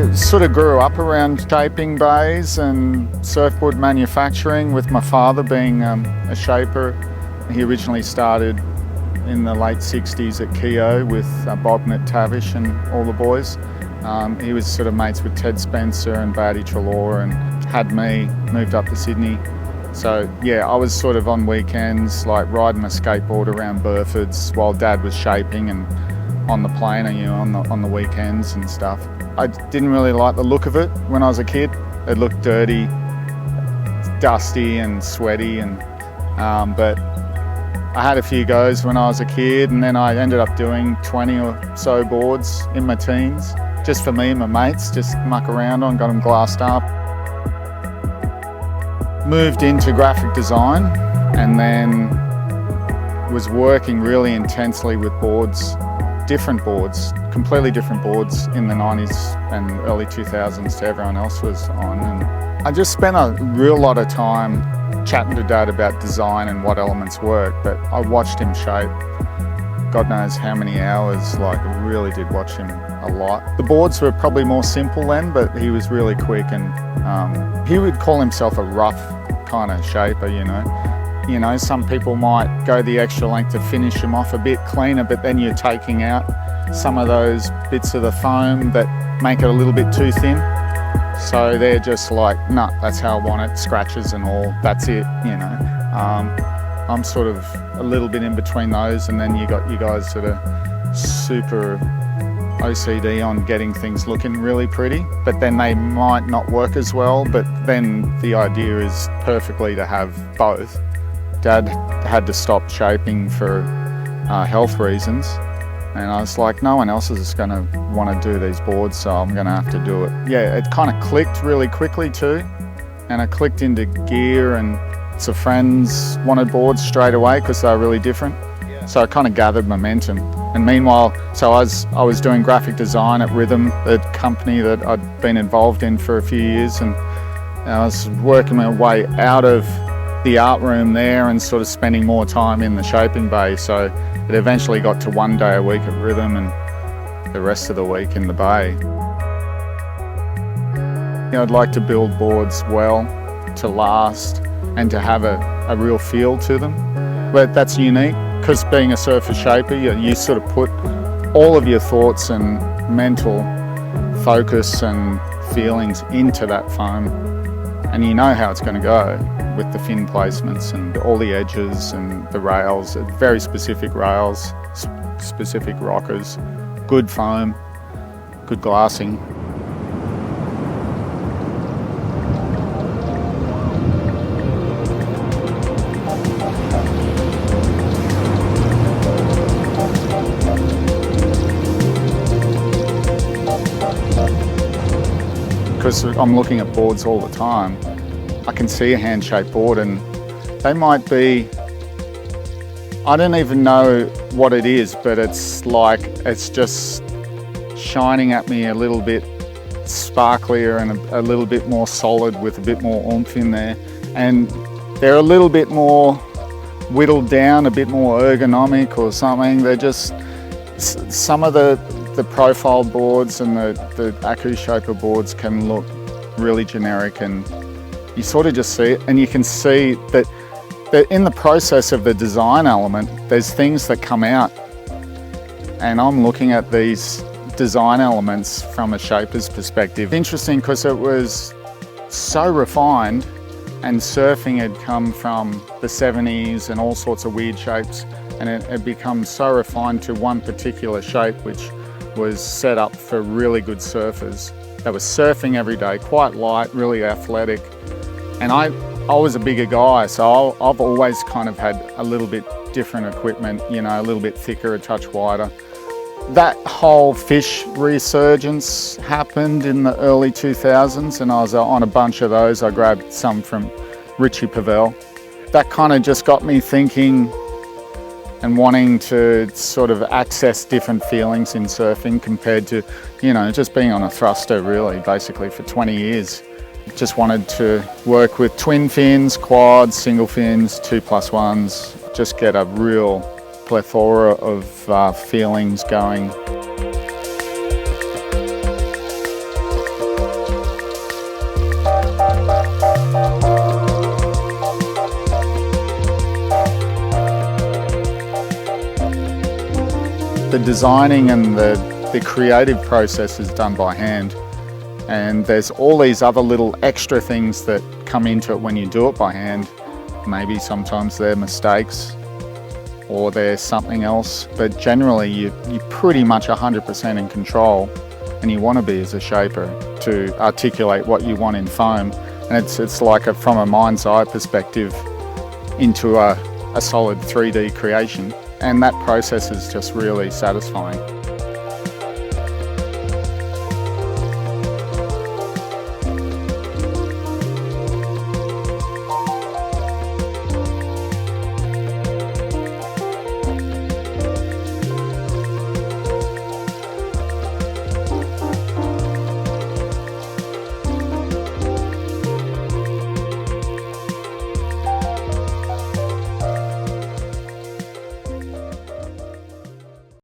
I sort of grew up around shaping bays and surfboard manufacturing, with my father being a shaper. He originally started in the late 60s at Keogh with Bob Tavish and all the boys. He was sort of mates with Ted Spencer and Batty Trelaw, and had me, moved up to Sydney. So yeah, I was sort of on weekends like riding my skateboard around Burfords while Dad was shaping, and on the planer, you know, on the weekends and stuff. I didn't really like the look of it when I was a kid. It looked dirty, dusty and sweaty, and but I had a few goes when I was a kid, and then I ended up doing 20 or so boards in my teens, just for me and my mates, just muck around on, got them glassed up. Moved into graphic design, and then was working really intensely with boards, different boards, completely different boards in the 90s and early 2000s to everyone else was on. And I just spent a real lot of time chatting to Dad about design and what elements work, but I watched him shape God knows how many hours. Like, I really did watch him a lot. The boards were probably more simple then, but he was really quick, and he would call himself a rough kind of shaper, you know. You know, some people might go the extra length to finish them off a bit cleaner, but then you're taking out some of those bits of the foam that make it a little bit too thin. So they're just like, nah, that's how I want it, scratches and all, that's it, you know. I'm sort of a little bit in between those, and then you got you guys that are super OCD on getting things looking really pretty, but then they might not work as well, but then the idea is perfectly to have both. Dad had to stop shaping for health reasons, and I was like, no one else is going to want to do these boards, so I'm going to have to do it. Yeah, it kind of clicked really quickly too, and I clicked into gear, and some friends wanted boards straight away because they were really different. So I kind of gathered momentum. And meanwhile, so I was doing graphic design at Rhythm, the company that I'd been involved in for a few years, and I was working my way out of the art room there and sort of spending more time in the shaping bay. So it eventually got to 1 day a week at Rhythm and the rest of the week in the bay. You know, I'd like to build boards well, to last, and to have a real feel to them. But that's unique, because being a surfer shaper, you sort of put all of your thoughts and mental focus and feelings into that foam, and you know how it's going to go with the fin placements and all the edges and the rails, very specific rails, specific rockers, good foam, good glassing. Because I'm looking at boards all the time, I can see a hand-shaped board, and they might be, I don't even know what it is, but it's like, it's just shining at me a little bit sparklier and a little bit more solid with a bit more oomph in there. And they're a little bit more whittled down, a bit more ergonomic or something. They're just, some of the profile boards and the Aku Shaper boards can look really generic, and you sort of just see it, and you can see that in the process of the design element, there's things that come out, and I'm looking at these design elements from a shaper's perspective. Interesting, because it was so refined, and surfing had come from the 70s and all sorts of weird shapes, and it had become so refined to one particular shape, which was set up for really good surfers. They were surfing every day, quite light, really athletic. And I was a bigger guy, so I've always kind of had a little bit different equipment, you know, a little bit thicker, a touch wider. That whole fish resurgence happened in the early 2000s, and I was on a bunch of those. I grabbed some from Richie Pavel. That kind of just got me thinking and wanting to sort of access different feelings in surfing compared to, you know, just being on a thruster really, basically for 20 years. Just wanted to work with twin fins, quads, single fins, 2+1s, just get a real plethora of feelings going. designing and the creative process is done by hand. And there's all these other little extra things that come into it when you do it by hand. Maybe sometimes they're mistakes or there's something else, but generally you're pretty much 100% in control, and you want to be as a shaper to articulate what you want in foam. And it's like from a mind's eye perspective into a solid 3D creation, and that process is just really satisfying.